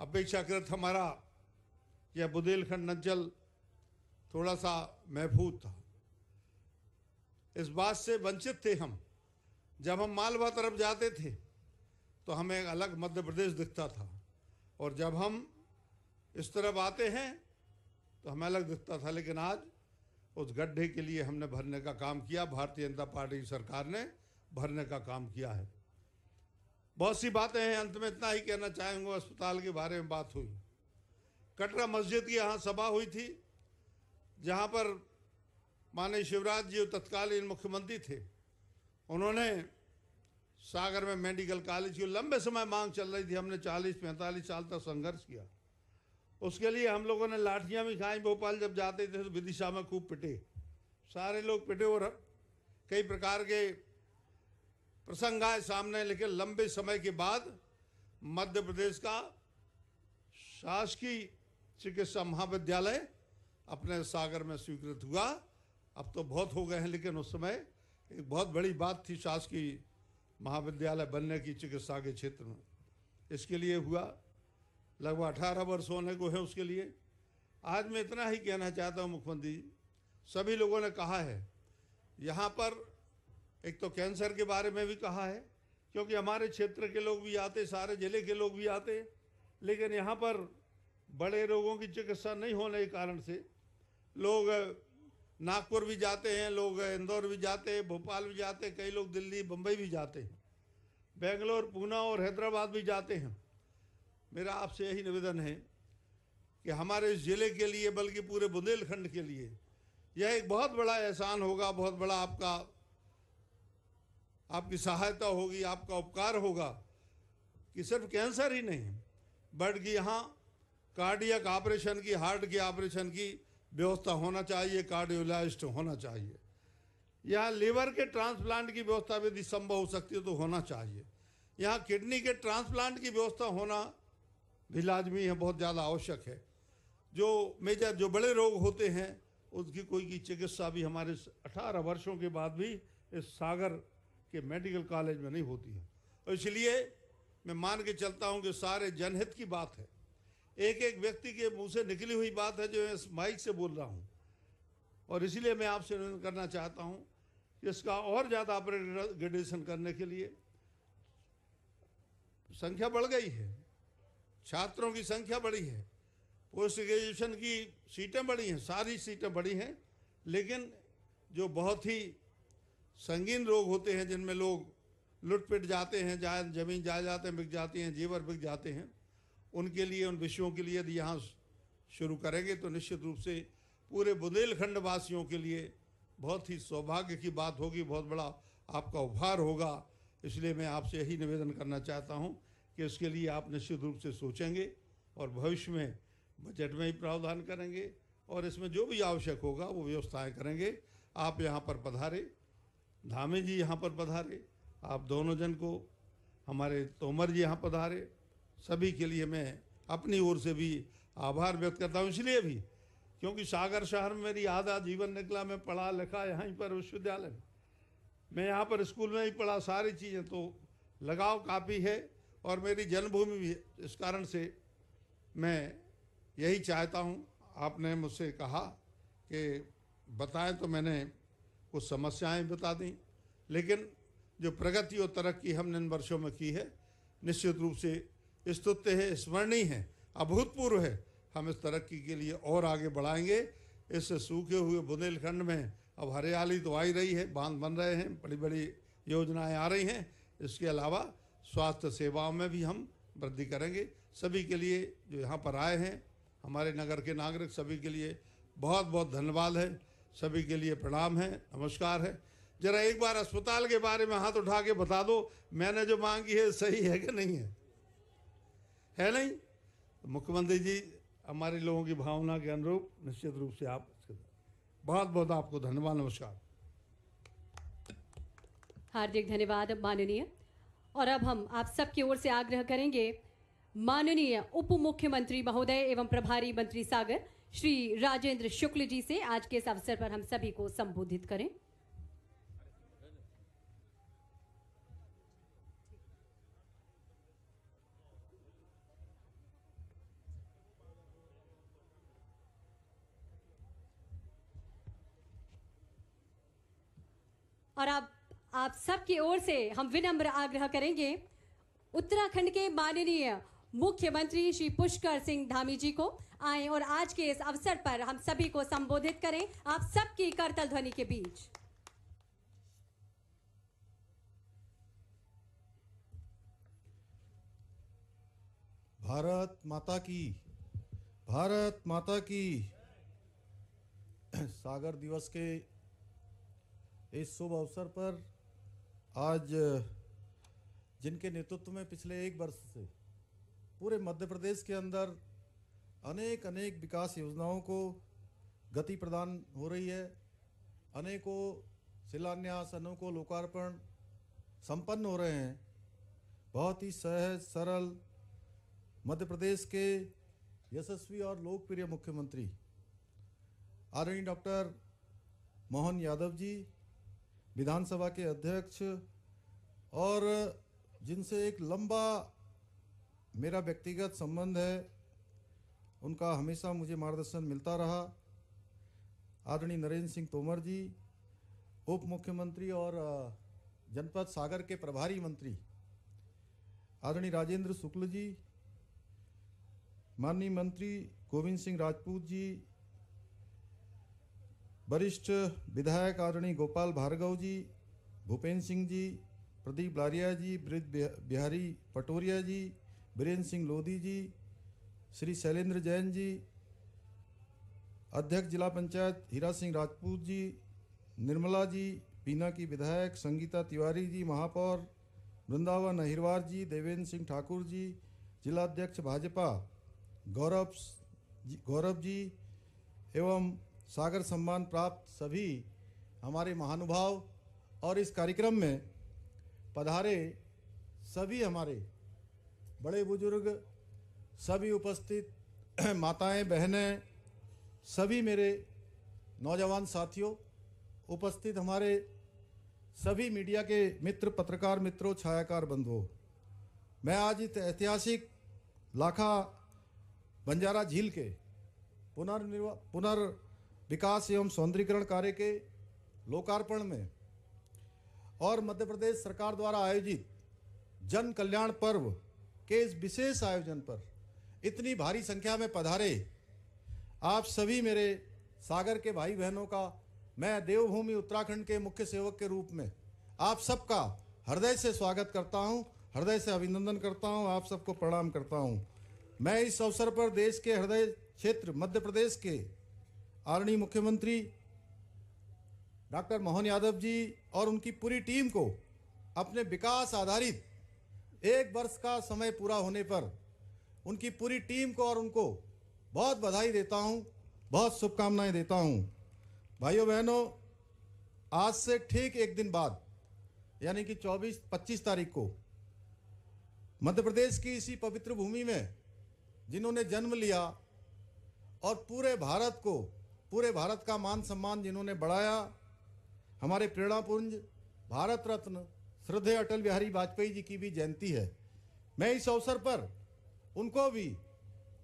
अपेक्षाकृत हमारा यह बुंदेलखंड अंचल थोड़ा सा महफूज था। इस बात से वंचित थे हम। जब हम मालवा तरफ जाते थे तो हमें एक अलग मध्य प्रदेश दिखता था, और जब हम इस तरफ आते हैं तो हमें अलग दिखता था। लेकिन आज उस गड्ढे के लिए हमने भरने का काम किया, भारतीय जनता पार्टी की सरकार ने भरने का काम किया है। बहुत सी बातें हैं, अंत में इतना ही कहना चाहेंगे। अस्पताल के बारे में बात हुई, कटरा मस्जिद की यहाँ सभा हुई थी, जहाँ पर माननीय शिवराज जी तत्कालीन मुख्यमंत्री थे। उन्होंने सागर में मेडिकल कॉलेज की लंबे समय मांग चल रही थी। हमने 40-45 साल तक संघर्ष किया। उसके लिए हम लोगों ने लाठियां भी खाई। भोपाल जब जाते थे तो विदिशा में खूब पिटे, सारे लोग पिटे और कई प्रकार के प्रसंग आए सामने। लेकिन लंबे समय के बाद मध्य प्रदेश का शासकीय चिकित्सा महाविद्यालय अपने सागर में स्वीकृत हुआ। अब तो बहुत हो गए हैं, लेकिन उस समय एक बहुत बड़ी बात थी शासकीय महाविद्यालय बनने की चिकित्सा के क्षेत्र में। इसके लिए हुआ लगभग 18 वर्ष होने को है उसके लिए। आज मैं इतना ही कहना चाहता हूँ, मुख्यमंत्री सभी लोगों ने कहा है, यहाँ पर एक तो कैंसर के बारे में भी कहा है, क्योंकि हमारे क्षेत्र के लोग भी आते, सारे जिले के लोग भी आते, लेकिन यहाँ पर बड़े रोगों की चिकित्सा नहीं होने के कारण से लोग नागपुर भी जाते हैं, लोग इंदौर भी जाते हैं, भोपाल भी जाते हैं, कई लोग दिल्ली बम्बई भी जाते हैं, बेंगलोर, पूना और हैदराबाद भी जाते हैं। मेरा आपसे यही निवेदन है कि हमारे इस जिले के लिए, बल्कि पूरे बुंदेलखंड के लिए यह एक बहुत बड़ा एहसान होगा, बहुत बड़ा आपकी सहायता होगी, आपका उपकार होगा कि सिर्फ कैंसर ही नहीं बल्कि यहाँ कार्डियक ऑपरेशन की, हार्ट के ऑपरेशन की व्यवस्था होना चाहिए, कार्डियोलॉजिस्ट होना चाहिए। यहाँ लीवर के ट्रांसप्लांट की व्यवस्था यदि संभव हो सकती है तो होना चाहिए। यहाँ किडनी के ट्रांसप्लांट की व्यवस्था होना भी लाजमी है, बहुत ज़्यादा आवश्यक है। जो बड़े रोग होते हैं उसकी कोई की चिकित्सा भी हमारे 18 वर्षों के बाद भी इस सागर के मेडिकल कॉलेज में नहीं होती है। और इसलिए मैं मान के चलता हूँ कि सारे जनहित की बात है एक एक व्यक्ति के मुंह से निकली हुई बात है जो मैं इस माइक से बोल रहा हूं, और इसीलिए मैं आपसे निवेदन करना चाहता हूं कि इसका और ज़्यादा अपग्रेडेशन करने के लिए संख्या बढ़ गई है, छात्रों की संख्या बढ़ी है, पोस्ट ग्रेजुएशन की सीटें बढ़ी हैं, सारी सीटें बढ़ी हैं, लेकिन जो बहुत ही संगीन रोग होते हैं जिनमें लोग लुट पिट जाते हैं, जमीन जायदादें बिक जाती हैं, जेवर बिक जाते हैं, उनके लिए, उन विषयों के लिए यदि यहाँ शुरू करेंगे तो निश्चित रूप से पूरे बुंदेलखंड वासियों के लिए बहुत ही सौभाग्य की बात होगी, बहुत बड़ा आपका उपहार होगा। इसलिए मैं आपसे यही निवेदन करना चाहता हूँ कि इसके लिए आप निश्चित रूप से सोचेंगे और भविष्य में बजट में ही प्रावधान करेंगे और इसमें जो भी आवश्यक होगा वो व्यवस्थाएं करेंगे। आप यहाँ पर पधारे, धामी जी यहाँ पर पधारे, आप दोनों जन को, हमारे तोमर जी यहाँ पधारे, सभी के लिए मैं अपनी ओर से भी आभार व्यक्त करता हूँ। इसलिए भी क्योंकि सागर शहर में मेरी आधा जीवन निकला, मैं पढ़ा लिखा यहीं पर विश्वविद्यालय में, मैं यहाँ पर स्कूल में ही पढ़ा, सारी चीज़ें, तो लगाव काफ़ी है और मेरी जन्मभूमि भी है। इस कारण से मैं यही चाहता हूँ, आपने मुझसे कहा कि बताएं तो मैंने कुछ समस्याएं बता दी, लेकिन जो प्रगति और तरक्की हमने इन वर्षों में की है निश्चित रूप से स्तुत्य है, स्मरणीय है, अभूतपूर्व है। हम इस तरक्की के लिए और आगे बढ़ाएंगे। इस सूखे हुए बुंदेलखंड में अब हरियाली तो आ ही रही है, बांध बन रहे हैं, बड़ी बड़ी योजनाएं आ रही हैं। इसके अलावा स्वास्थ्य सेवाओं में भी हम वृद्धि करेंगे। सभी के लिए जो यहाँ पर आए हैं, हमारे नगर के नागरिक, सभी के लिए बहुत बहुत धन्यवाद है, सभी के लिए प्रणाम है, नमस्कार है। जरा एक बार अस्पताल के बारे में हाथ उठा के बता दो, मैंने जो मांगी है सही है कि नहीं है नहीं? तो मुख्यमंत्री जी हमारे लोगों की भावना के अनुरूप निश्चित रूप से आप, बहुत बहुत आपको धन्यवाद, नमस्कार। हार्दिक धन्यवाद माननीय। और अब हम आप सबकी ओर से आग्रह करेंगे माननीय उप मुख्यमंत्री महोदय एवं प्रभारी मंत्री सागर श्री राजेंद्र शुक्ल जी से आज के इस अवसर पर हम सभी को संबोधित करें। और आप सबकी ओर से हम विनम्र आग्रह करेंगे उत्तराखंड के माननीय मुख्यमंत्री श्री पुष्कर सिंह धामी जी को आए और आज के इस अवसर पर हम सभी को संबोधित करें आप सबकी करतल ध्वनि के बीच। भारत माता की, भारत माता की। सागर दिवस के इस शुभ अवसर पर आज जिनके नेतृत्व में पिछले एक वर्ष से पूरे मध्य प्रदेश के अंदर अनेक विकास योजनाओं को गति प्रदान हो रही है, अनेकों शिलान्यास, अनेकों लोकार्पण संपन्न हो रहे हैं। बहुत ही सहज सरल मध्य प्रदेश के यशस्वी और लोकप्रिय मुख्यमंत्री आदरणीय डॉक्टर मोहन यादव जी, विधानसभा के अध्यक्ष, और जिनसे एक लंबा मेरा व्यक्तिगत संबंध है, उनका हमेशा मुझे मार्गदर्शन मिलता रहा, आदरणीय नरेंद्र सिंह तोमर जी, उप मुख्यमंत्री और जनपद सागर के प्रभारी मंत्री आदरणीय राजेंद्र शुक्ल जी, माननीय मंत्री गोविंद सिंह राजपूत जी, वरिष्ठ विधायक आदरणीय गोपाल भार्गव जी, भूपेंद्र सिंह जी, प्रदीप लारिया जी, ब्रिज बिहारी पटोरिया जी, बीरेन्द्र सिंह लोधी जी, श्री शैलेंद्र जैन जी, अध्यक्ष जिला पंचायत हीरा सिंह राजपूत जी, निर्मला जी, बीना की विधायक संगीता तिवारी जी, महापौर वृंदावन अहिरवार जी, देवेंद्र सिंह ठाकुर जी, जिलाध्यक्ष भाजपा गौरव जी एवं सागर सम्मान प्राप्त सभी हमारे महानुभाव और इस कार्यक्रम में पधारे सभी हमारे बड़े बुजुर्ग, सभी उपस्थित माताएं, बहनें, सभी मेरे नौजवान साथियों, उपस्थित हमारे सभी मीडिया के मित्र, पत्रकार मित्रों, छायाकार बंधुओं, मैं आज इस ऐतिहासिक लाखा बंजारा झील के पुनर्विकास एवं सौंदर्यीकरण कार्य के लोकार्पण में और मध्य प्रदेश सरकार द्वारा आयोजित जन कल्याण पर्व के इस विशेष आयोजन पर इतनी भारी संख्या में पधारे आप सभी मेरे सागर के भाई बहनों का मैं देवभूमि उत्तराखंड के मुख्य सेवक के रूप में आप सबका हृदय से स्वागत करता हूं, हृदय से अभिनंदन करता हूं, आप सबको प्रणाम करता हूं। मैं इस अवसर पर देश के हृदय क्षेत्र मध्य प्रदेश के आदरणीय मुख्यमंत्री डॉक्टर मोहन यादव जी और उनकी पूरी टीम को अपने विकास आधारित 1 वर्ष का समय पूरा होने पर उनकी पूरी टीम को और उनको बहुत बधाई देता हूं, बहुत शुभकामनाएं देता हूं। भाइयों बहनों, आज से ठीक 1 दिन बाद यानी कि 24-25 तारीख को मध्य प्रदेश की इसी पवित्र भूमि में जिन्होंने जन्म लिया और पूरे भारत का मान सम्मान जिन्होंने बढ़ाया, हमारे प्रेरणापुंज भारत रत्न श्रद्धेय अटल बिहारी वाजपेयी जी की भी जयंती है। मैं इस अवसर पर उनको भी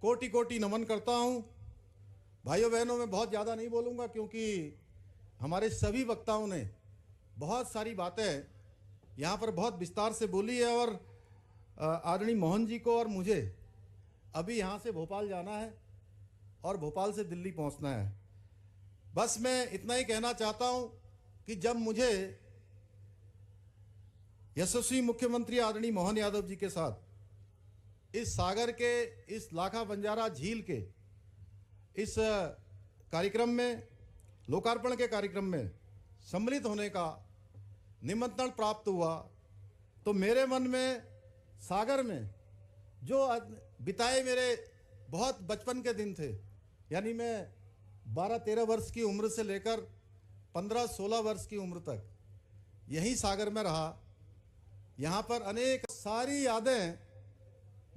कोटि कोटि नमन करता हूं। भाइयों बहनों, मैं बहुत ज़्यादा नहीं बोलूँगा क्योंकि हमारे सभी वक्ताओं ने बहुत सारी बातें यहाँ पर बहुत विस्तार से बोली है और आदरणीय मोहन जी को और मुझे अभी यहाँ से भोपाल जाना है और भोपाल से दिल्ली पहुँचना है। बस मैं इतना ही कहना चाहता हूँ कि जब मुझे यशस्वी मुख्यमंत्री आदरणीय मोहन यादव जी के साथ इस सागर के इस लाखा बंजारा झील के इस कार्यक्रम में लोकार्पण के कार्यक्रम में सम्मिलित होने का निमंत्रण प्राप्त हुआ तो मेरे मन में सागर में जो बिताए मेरे बहुत बचपन के दिन थे, यानी मैं 12-13 वर्ष की उम्र से लेकर 15-16 वर्ष की उम्र तक यहीं सागर में रहा। यहाँ पर अनेक सारी यादें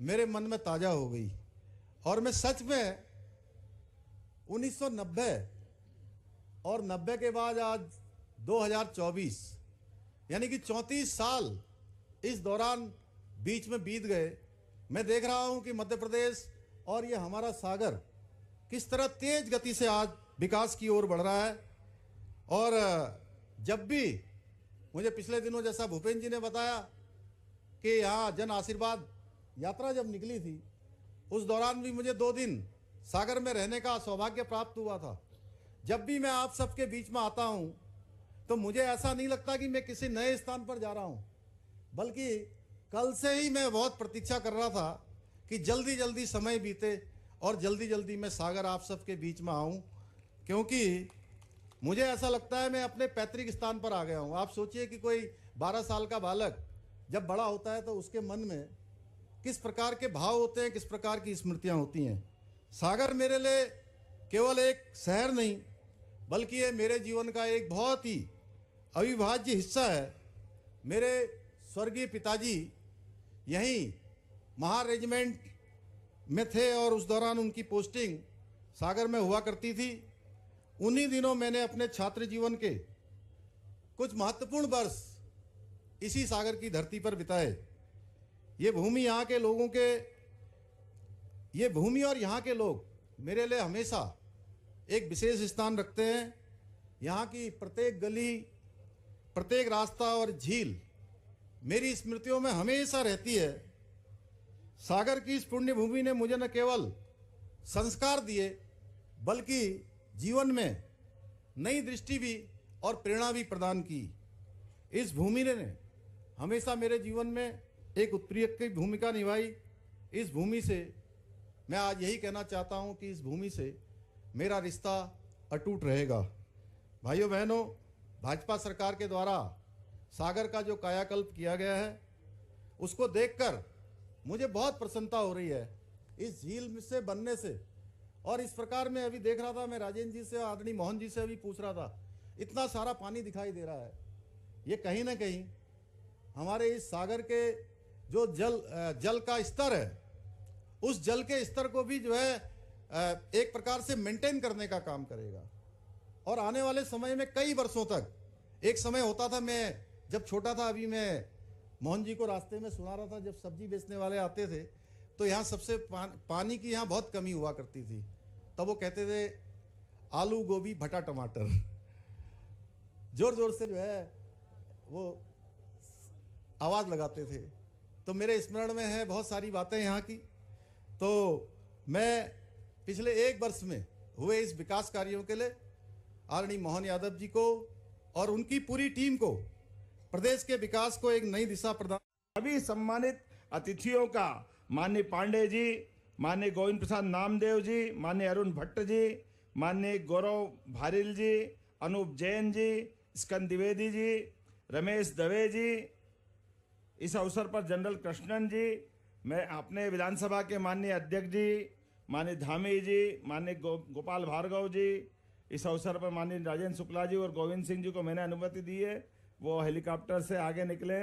मेरे मन में ताज़ा हो गई और मैं सच में 1990 और 90 के बाद आज 2024 यानी कि 34 साल इस दौरान बीच में बीत गए। मैं देख रहा हूं कि मध्य प्रदेश और ये हमारा सागर किस तरह तेज गति से आज विकास की ओर बढ़ रहा है। और जब भी मुझे पिछले दिनों जैसा भूपेंद्र जी ने बताया कि यहाँ जन आशीर्वाद यात्रा जब निकली थी उस दौरान भी मुझे 2 दिन सागर में रहने का सौभाग्य प्राप्त हुआ था। जब भी मैं आप सबके बीच में आता हूं तो मुझे ऐसा नहीं लगता कि मैं किसी नए स्थान पर जा रहा हूं, बल्कि कल से ही मैं बहुत प्रतीक्षा कर रहा था कि जल्दी जल्दी समय बीते और जल्दी जल्दी मैं सागर आप सबके बीच में आऊं, क्योंकि मुझे ऐसा लगता है मैं अपने पैतृक स्थान पर आ गया हूं। आप सोचिए कि कोई 12 साल का बालक जब बड़ा होता है तो उसके मन में किस प्रकार के भाव होते हैं, किस प्रकार की स्मृतियां होती हैं। सागर मेरे लिए केवल एक शहर नहीं बल्कि ये मेरे जीवन का एक बहुत ही अविभाज्य हिस्सा है। मेरे स्वर्गीय पिताजी यहीं महार रेजिमेंट में थे और उस दौरान उनकी पोस्टिंग सागर में हुआ करती थी। उन्हीं दिनों मैंने अपने छात्र जीवन के कुछ महत्वपूर्ण वर्ष इसी सागर की धरती पर बिताए। ये भूमि यहाँ के लोगों के ये भूमि और यहाँ के लोग मेरे लिए हमेशा एक विशेष स्थान रखते हैं। यहाँ की प्रत्येक गली, प्रत्येक रास्ता और झील मेरी स्मृतियों में हमेशा रहती है। सागर की इस पुण्य भूमि ने मुझे न केवल संस्कार दिए बल्कि जीवन में नई दृष्टि भी और प्रेरणा भी प्रदान की। इस भूमि ने हमेशा मेरे जीवन में एक उत्प्रेरक की भूमिका निभाई। इस भूमि से मैं आज यही कहना चाहता हूं कि इस भूमि से मेरा रिश्ता अटूट रहेगा। भाइयों बहनों, भाजपा सरकार के द्वारा सागर का जो कायाकल्प किया गया है उसको देखकर मुझे बहुत प्रसन्नता हो रही है इस झील से बनने से। और इस प्रकार मैं अभी देख रहा था, मैं राजेंद्र जी से, आदरणीय मोहन जी से अभी पूछ रहा था, इतना सारा पानी दिखाई दे रहा है। ये कहीं ना कहीं हमारे इस सागर के जो जल का स्तर है उस जल के स्तर को भी जो है एक प्रकार से मेंटेन करने का काम करेगा। और आने वाले समय में कई वर्षों तक, एक समय होता था, मैं जब छोटा था, अभी मैं मोहन जी को रास्ते में सुना रहा था, जब सब्जी बेचने वाले आते थे तो यहाँ सबसे पानी की यहाँ बहुत कमी हुआ करती थी। तब वो कहते थे आलू गोभी भटा टमाटर, जोर जोर से जो है वो आवाज लगाते थे। तो मेरे स्मरण में है बहुत सारी बातें यहाँ की। तो मैं पिछले 1 वर्ष में हुए इस विकास कार्यों के लिए आदरणीय मोहन यादव जी को और उनकी पूरी टीम को प्रदेश के विकास को एक नई दिशा प्रदान। सभी सम्मानित अतिथियों का माननीय पांडे जी, माननीय गोविंद प्रसाद नामदेव जी, माननीय अरुण भट्ट जी, माननीय गौरव भारिल जी, अनूप जैन जी, स्कंद द्विवेदी जी, रमेश दवे जी, इस अवसर पर जनरल कृष्णन जी, मैं अपने विधानसभा के माननीय अध्यक्ष जी, माननीय धामी जी, माननीय गोपाल भार्गव जी, इस अवसर पर माननीय राजेंद्र शुक्ला जी और गोविंद सिंह जी को मैंने अनुमति दी है वो हेलीकॉप्टर से आगे निकले।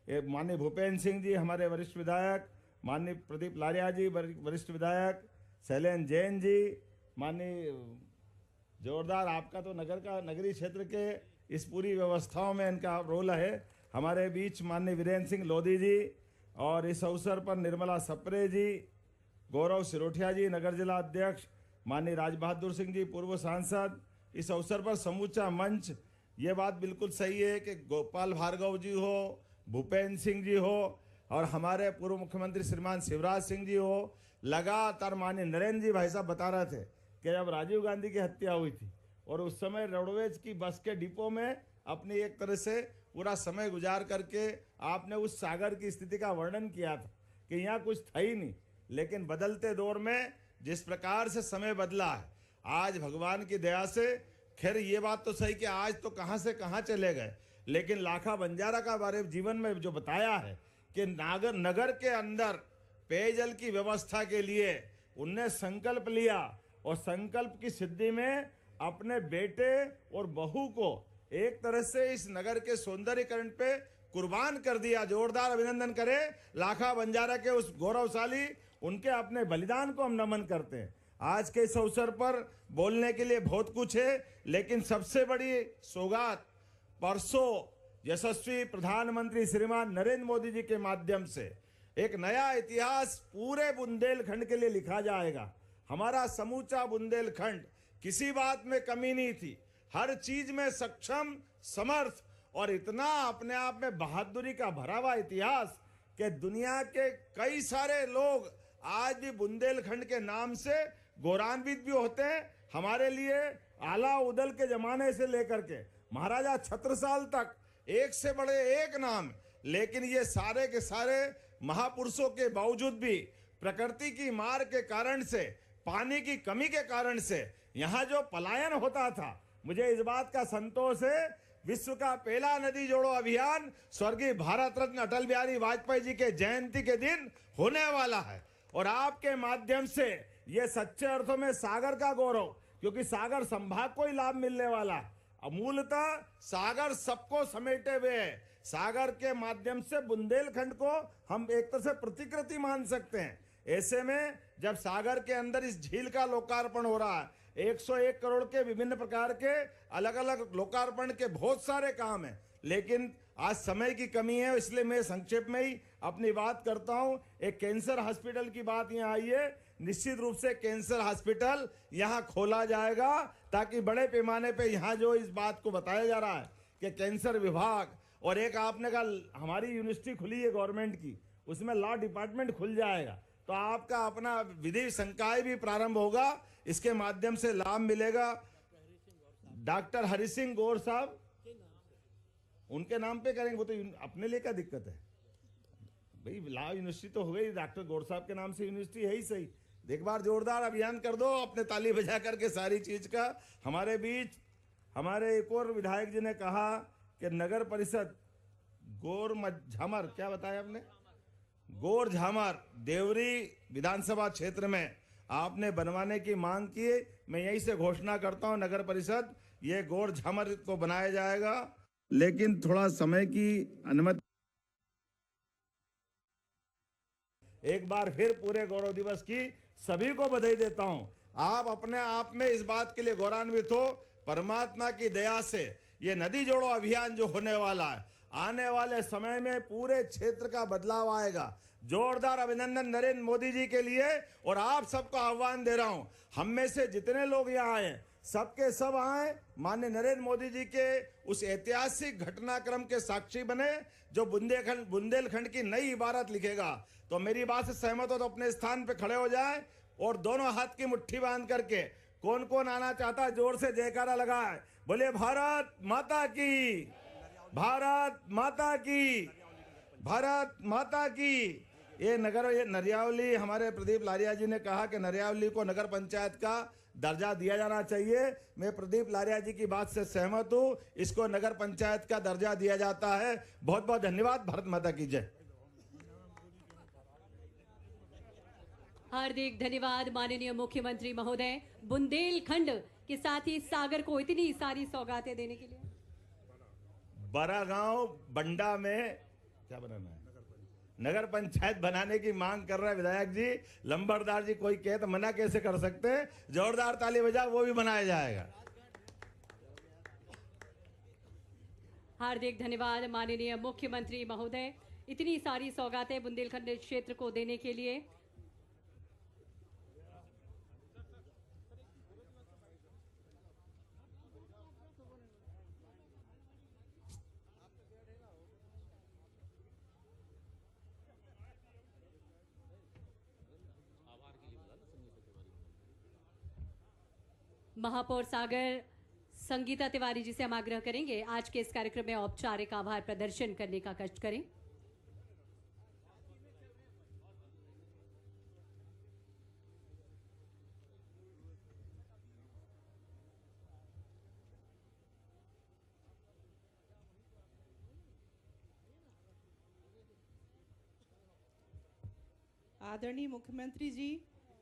माननीय भूपेन्द्र सिंह जी हमारे वरिष्ठ विधायक, माननीय प्रदीप लारिया जी वरिष्ठ विधायक, शैलेंद्र जैन जी, माननीय जोरदार आपका तो नगरीय क्षेत्र के इस पूरी व्यवस्थाओं में इनका रोल है। हमारे बीच माननीय वीरेंद्र सिंह लोधी जी और इस अवसर पर निर्मला सप्रे जी, गौरव सिरोठिया जी नगर जिला अध्यक्ष, माननीय राज बहादुर सिंह जी पूर्व सांसद। इस अवसर पर समूचा मंच, ये बात बिल्कुल सही है कि गोपाल भार्गव जी हो, भूपेन्द्र सिंह जी हो और हमारे पूर्व मुख्यमंत्री श्रीमान शिवराज सिंह जी हो, लगातार माननीय नरेंद्र जी भाई साहब बता रहे थे कि जब राजीव गांधी की हत्या हुई थी और उस समय रोडवेज की बस के डिपो में अपनी एक तरह से पूरा समय गुजार करके आपने उस सागर की स्थिति का वर्णन किया था कि यहाँ कुछ था ही नहीं। लेकिन बदलते दौर में जिस प्रकार से समय बदला है, आज भगवान की दया से, खैर ये बात तो सही कि आज तो कहाँ से कहाँ चले गए, लेकिन लाखा बंजारा का बारे जीवन में जो बताया है कि नगर के अंदर पेयजल की व्यवस्था के लिए उनने संकल्प लिया और संकल्प की सिद्धि में अपने बेटे और बहू को एक तरह से इस नगर के सौंदर्यीकरण पे कुर्बान कर दिया। जोरदार अभिनंदन करें लाखा बंजारा के उस गौरवशाली उनके अपने बलिदान को हम नमन करते हैं। आज के इस अवसर पर बोलने के लिए बहुत कुछ है, लेकिन सबसे बड़ी सौगात परसों यशस्वी प्रधानमंत्री श्रीमान नरेंद्र मोदी जी के माध्यम से एक नया इतिहास पूरे बुंदेलखंड के लिए लिखा जाएगा। हमारा समूचा बुंदेलखंड किसी बात में कमी नहीं थी, हर चीज में सक्षम, समर्थ और इतना अपने आप में बहादुरी का भरा हुआ इतिहास कि दुनिया के कई सारे लोग आज भी बुंदेलखंड के नाम से गौरवान्वित भी होते हैं। हमारे लिए आला उदल के जमाने से लेकर के महाराजा छत्रसाल तक एक से बड़े एक नाम, लेकिन ये सारे के सारे महापुरुषों के बावजूद भी प्रकृति की मार के कारण से, पानी की कमी के कारण से यहाँ जो पलायन होता था, मुझे इस बात का संतोष है विश्व का पहला नदी जोड़ो अभियान स्वर्गीय भारत रत्न अटल बिहारी वाजपेयी जी के जयंती के दिन होने वाला है और आपके माध्यम से ये सच्चे अर्थों में सागर का गौरव, क्योंकि सागर संभाग को ही लाभ मिलने वाला है। मूलतः सागर सबको समेटे हुए है। सागर के माध्यम से बुंदेलखंड को हम एक तरह से प्रतिकृति मान सकते हैं। ऐसे में जब सागर के अंदर इस झील का लोकार्पण हो रहा है, 101 करोड़ के विभिन्न प्रकार के अलग अलग लोकार्पण के बहुत सारे काम हैं, लेकिन आज समय की कमी है, इसलिए मैं संक्षेप में ही अपनी बात करता हूं। एक कैंसर हॉस्पिटल की बात यहाँ आई है, निश्चित रूप से कैंसर हॉस्पिटल यहाँ खोला जाएगा ताकि बड़े पैमाने पे यहाँ जो इस बात को बताया जा रहा है कि कैंसर विभाग और एक आपने कहा हमारी यूनिवर्सिटी खुली है गवर्नमेंट की, उसमें लॉ डिपार्टमेंट खुल जाएगा, तो आपका अपना विधि संकाय भी प्रारंभ होगा, इसके माध्यम से लाभ मिलेगा। डॉक्टर हरि सिंह गौर साहब उनके नाम पे करेंगे, वो तो अपने लिए क्या दिक्कत है भाई, लॉ यूनिवर्सिटी तो हो गई, डॉक्टर गौर साहब के नाम से यूनिवर्सिटी है ही सही। एक बार जोरदार अभियान कर दो अपने ताली बजा करके सारी चीज का। हमारे बीच हमारे एक और विधायक जी ने कहा कि नगर परिषद गौर झामर, क्या बताया आपने, गौर झामर देवरी विधानसभा क्षेत्र में आपने बनवाने की मांग की। मैं यहीं से घोषणा करता हूं नगर परिषद ये गौर झामर को बनाया जाएगा, लेकिन थोड़ा समय की अनुमति। एक बार फिर पूरे गौरव दिवस की सभी को बधाई देता हूं। आप अपने आप में इस बात के लिए गौरवान्वित हो, परमात्मा की दया से ये नदी जोड़ो अभियान जो होने वाला है, आने वाले समय में पूरे क्षेत्र का बदलाव आएगा। जोरदार अभिनंदन नरेंद्र मोदी जी के लिए। और आप सबको आह्वान दे रहा हूं, हम में से जितने लोग यहाँ आए सबके सब आए, माननीय नरेंद्र मोदी जी के उस ऐतिहासिक घटनाक्रम के साक्षी बने जो बुंदेलखंड की नई इबारत लिखेगा। तो मेरी बात से सहमत हो तो अपने स्थान पे खड़े हो जाए और दोनों हाथ की मुट्ठी बांध करके कौन कौन आना चाहता है जोर से जयकारा लगाए। बोले भारत माता की, भारत माता की, भारत माता की। ये नरियावली, हमारे प्रदीप लारिया जी ने कहा कि नरियावली को नगर पंचायत का दर्जा दिया जाना चाहिए। मैं प्रदीप लारिया जी की बात से सहमत हूं, इसको नगर पंचायत का दर्जा दिया जाता है। बहुत बहुत धन्यवाद। भारत माता की जय। हार्दिक धन्यवाद माननीय मुख्यमंत्री महोदय, बुंदेलखंड के साथ ही सागर को इतनी सारी सौगातें देने के लिए। बरागांव बंडा में क्या बनाना है, नगर पंचायत बनाने की मांग कर रहे हैं विधायक जी। लंबरदार जी कोई कहे तो मना कैसे कर सकते हैं? जोरदार ताली बजा, वो भी बनाया जाएगा। हार्दिक धन्यवाद माननीय मुख्यमंत्री महोदय, इतनी सारी सौगातें बुंदेलखंड क्षेत्र को देने के लिए। महापौर सागर संगीता तिवारी जी से हम आग्रह करेंगे आज के इस कार्यक्रम में औपचारिक आभार प्रदर्शन करने का कष्ट करें। आदरणीय मुख्यमंत्री जी,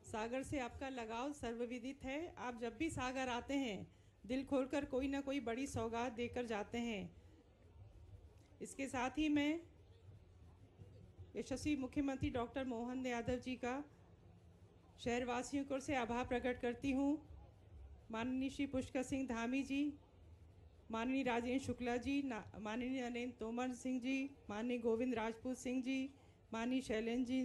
सागर से आपका लगाव सर्वविदित है। आप जब भी सागर आते हैं दिल खोलकर कोई ना कोई बड़ी सौगात देकर जाते हैं। इसके साथ ही मैं यशस्वी मुख्यमंत्री डॉक्टर मोहन यादव जी का शहरवासियों को से आभार प्रकट करती हूँ। माननीय श्री पुष्कर सिंह धामी जी, माननीय राजेंद्र शुक्ला जी, माननीय नरेंद्र तोमर सिंह जी, माननीय गोविंद राजपूत सिंह जी, माननीय शैलेंद्र जी,